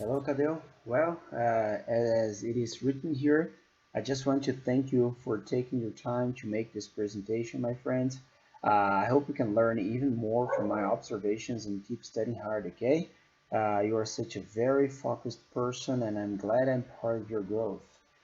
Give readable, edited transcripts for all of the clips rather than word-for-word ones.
Hello, CADEU. Well, as it is written here, I just want to thank you for taking your time to make this presentation, my friends. I hope you can learn even more from my observations and keep studying hard, okay? You are such a very focused person, and I'm glad I'm part of your growth.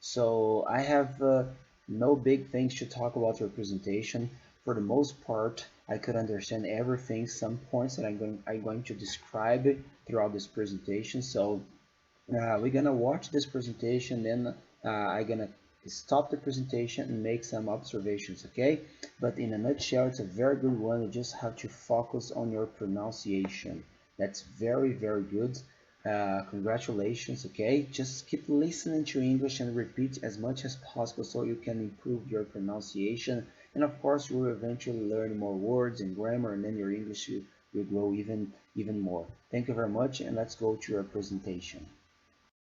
So I have no big things to talk about your presentation. For the most part, I could understand everything. Some points that I'm going to describe throughout this presentation. So we're gonna watch this presentation, then I'm gonna stop the presentation and make some observations, okay? But in a nutshell, it's a very good one. You just have to focus on your pronunciation. That's very, very good. Congratulations, okay? Just keep listening to English and repeat as much as possible so you can improve your pronunciation. And of course, you will eventually learn more words and grammar, and then your English will grow even more. Thank you very much, and let's go to your presentation.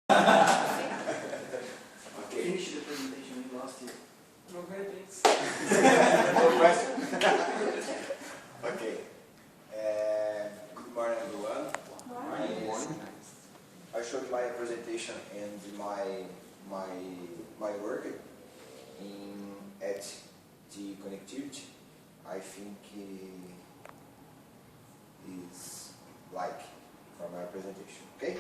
Okay. Finish the presentation we lost it. Okay, thanks. No question? Okay. Good morning, everyone. Good morning. I showed my presentation and my work at the connectivity. I think is like from my presentation. Okay.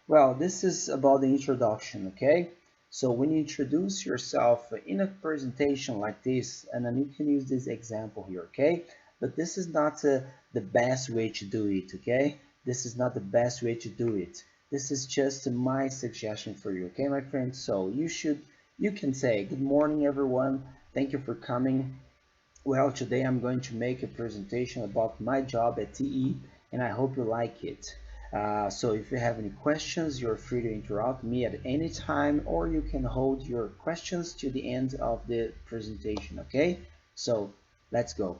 Well, this is about the introduction, okay? So when you introduce yourself in a presentation like this, and then you can use this example here, okay? But this is not the best way to do it, okay? This is not the best way to do it. This is just my suggestion for you, okay, my friends? So you can say, good morning, everyone. Thank you for coming. Well, today I'm going to make a presentation about my job at TE, and I hope you like it. So if you have any questions, you're free to interrupt me at any time, or you can hold your questions to the end of the presentation, okay? So let's go.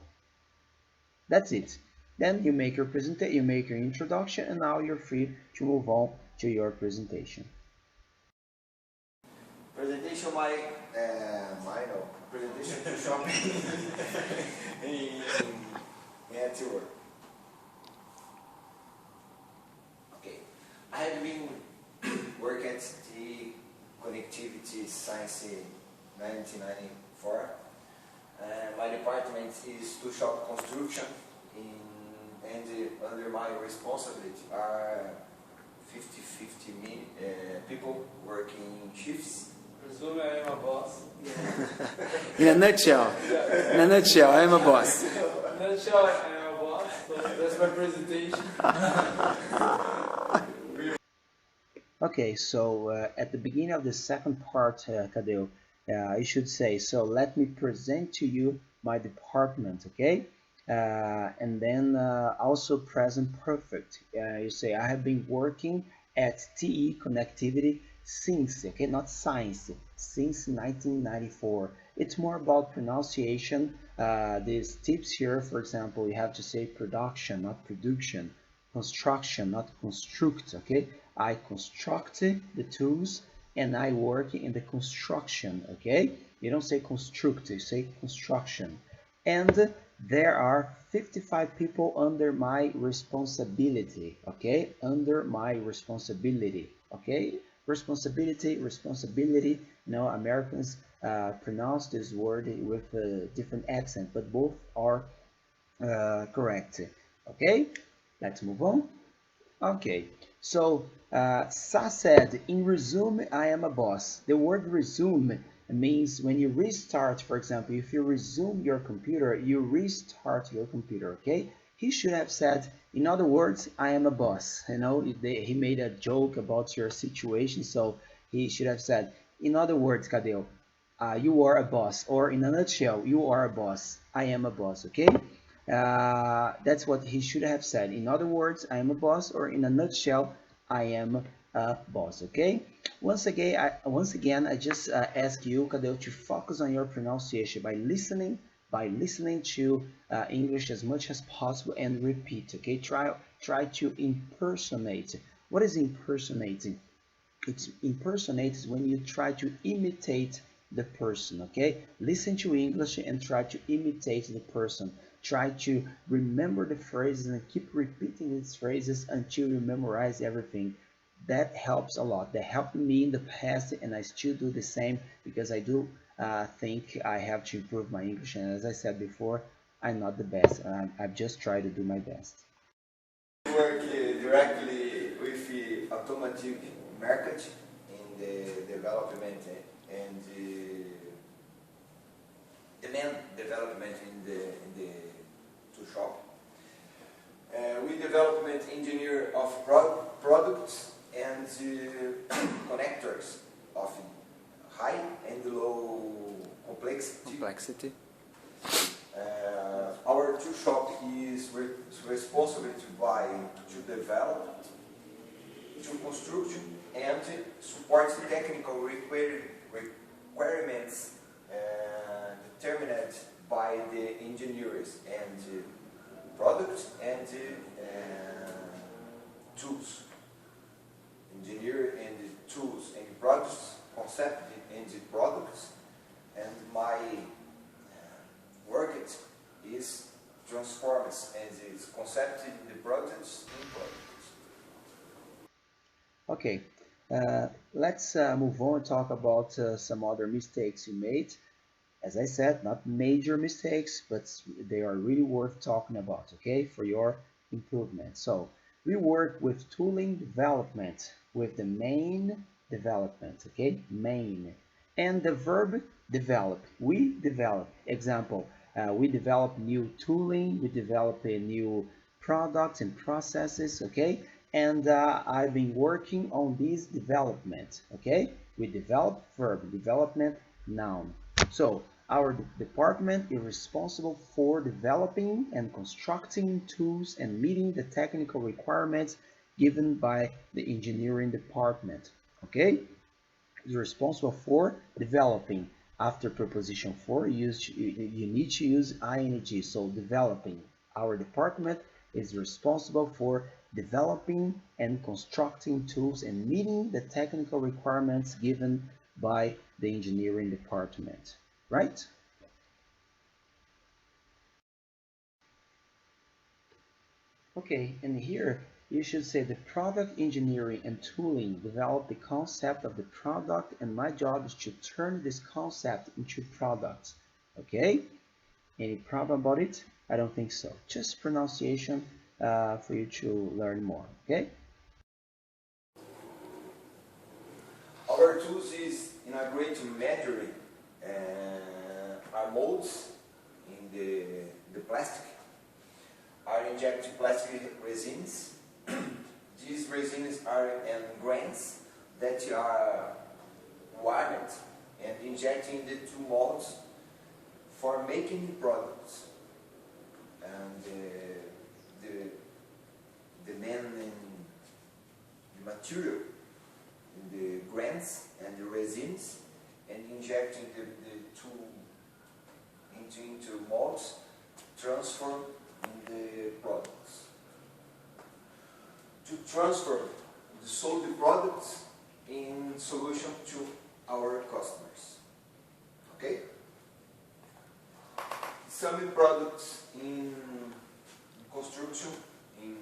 That's it. Then you make your presentation, you make your introduction, and now you're free to move on to your presentation. Presentation no. Presentation to shopping in at work. Okay. I have been work at the connectivity since 1994. My department is to shop construction and under my responsibility are 50 people working shifts. Resume, I am a boss. In a nutshell, I am a boss. In a nutshell, I am a boss. So that's my presentation. Okay, so at the beginning of the second part, CADEU, I should say, so let me present to you my department, okay? And then also present perfect. You say, I have been working at TE Connectivity since, okay, not science, since 1994. It's more about pronunciation. These tips here, for example, you have to say production, not production, construction, not construct, okay? I construct the tools and I work in the construction, okay? You don't say construct, you say construction. And there are 55 people under my responsibility, okay? Under my responsibility, okay? Responsibility. You know, Americans pronounce this word with a different accent, but both are correct, okay? Let's move on. Okay, so Sa said, in resume, I am a boss. The word resume means when you restart, for example, if you resume your computer, you restart your computer, okay? He should have said, in other words, I am a boss. You know, he made a joke about your situation, so he should have said, in other words, Cadeo, you are a boss, or in a nutshell, you are a boss. I am a boss, okay? That's what he should have said. In other words, I am a boss, or in a nutshell, I am a boss. Okay. Once again, I just ask you, Cadeu, to focus on your pronunciation by listening to English as much as possible and repeat. Okay. Try to impersonate. What is impersonating? It's impersonate is when you try to imitate the person, okay? Listen to English and try to imitate the person. try to remember the phrases and keep repeating these phrases until you memorize everything. That helps a lot. That helped me in the past, and I still do the same because I do think I have to improve my English. And as I said before, I'm not the best. I've just tried to do my best. Work directly with the automotive market in the development and demand development in the to shop. We development engineer of products and connectors of high and low complexity. Our two shop is responsible to buy, to develop, to construction and support the technical requirements determined by the engineers and products and tools. Engineer and tools and products, concept and products, and my work is transforms and is concepted in the products in products. Okay, let's move on and talk about some other mistakes you made. As I said, not major mistakes, but they are really worth talking about, okay, for your improvement. So we work with tooling development with the main development, okay, main, and the verb develop. We develop. Example, we develop new tooling, we develop a new products and processes, okay, and I've been working on this development, okay. We develop, verb, development, noun. So our department is responsible for developing and constructing tools and meeting the technical requirements given by the engineering department. Okay, is responsible for developing. After preposition for, you need to use ing. So developing. Our department is responsible for developing and constructing tools and meeting the technical requirements given by the engineering department. Right? Okay, and here you should say the product engineering and tooling develop the concept of the product, and my job is to turn this concept into product. Okay? Any problem about it? I don't think so. Just pronunciation for you to learn more. Okay? Our tools is integrate to measure our molds in the plastic. Are injected plastic resins. These resins are in grains that are wired and injecting the two molds for making products. And the main the material in the grains and the resins and injecting the two into molds transform in the products. To transfer the sold products in solution to our customers. Okay? Some products in construction, in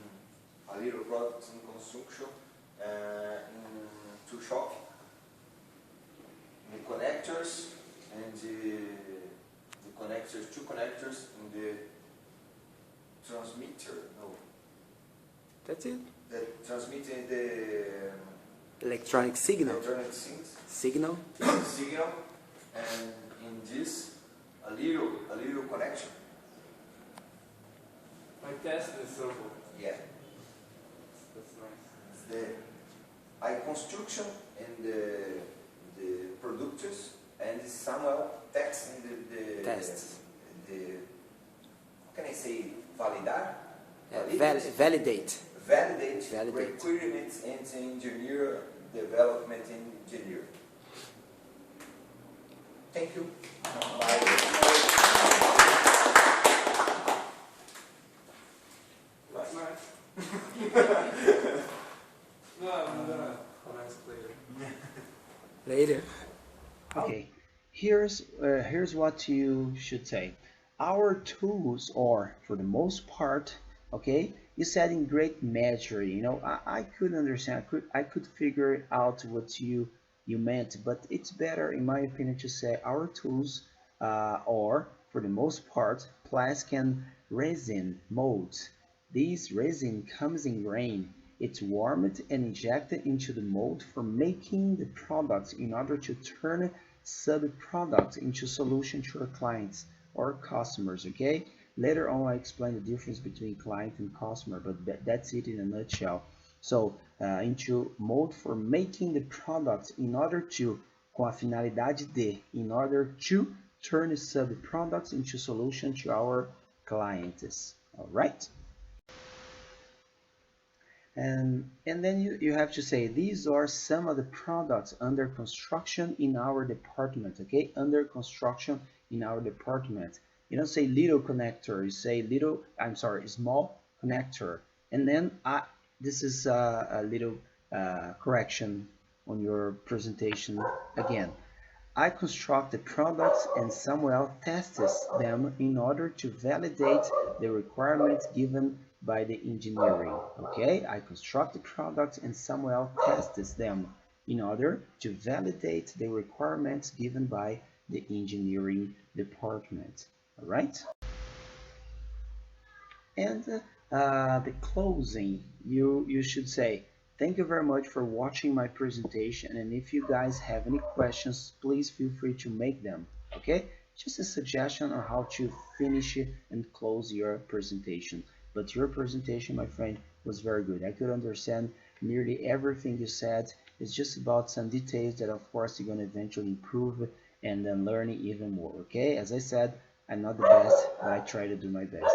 a little products in construction, in to shop, the connectors and the connectors, two connectors in the transmitter. No, That's it. that transmitting the Electronic signal. electronic things. Signal. Signal, and in this a little connection. Like test the circle. Yeah, That's nice. the construction and the producers and Samuel testing the Tests. the how can I say validar? Validate. Validate Validate. requirements and engineer development engineer. Thank you. Bye. That's nice. No, I'm gonna nice later. Later. Okay. Here's what you should say. our tools are, for the most part, okay, you said in great measure, I could understand, I could figure out what you meant, but it's better, in my opinion, to say our tools are, for the most part, plastic and resin molds. This resin comes in grain. It's warmed and injected into the mold for making the products in order to turn sub-products into solution to our clients or customers, okay? Later on, I explain the difference between client and customer, but that's it in a nutshell. So, into mold for making the products in order to, com a finalidade de, in order to turn sub-products into solution to our clients, all right? And then you have to say these are some of the products under construction in our department, okay, under construction in our department. You don't say little connector, you say little, I'm sorry, small connector. And then this is a little correction on your presentation again. I construct the products and Samuel tests them in order to validate the requirements given by the engineering. Okay, I construct the products and Samuel tests them in order to validate the requirements given by the engineering department. All right. And the closing, you should say, thank you very much for watching my presentation. And if you guys have any questions, please feel free to make them. Okay? Just a suggestion on how to finish it and close your presentation. But your presentation, my friend, was very good. I could understand nearly everything you said. It's just about some details that, of course, you're going to eventually improve and then learn even more. Okay? As I said, I'm not the best, but I try to do my best.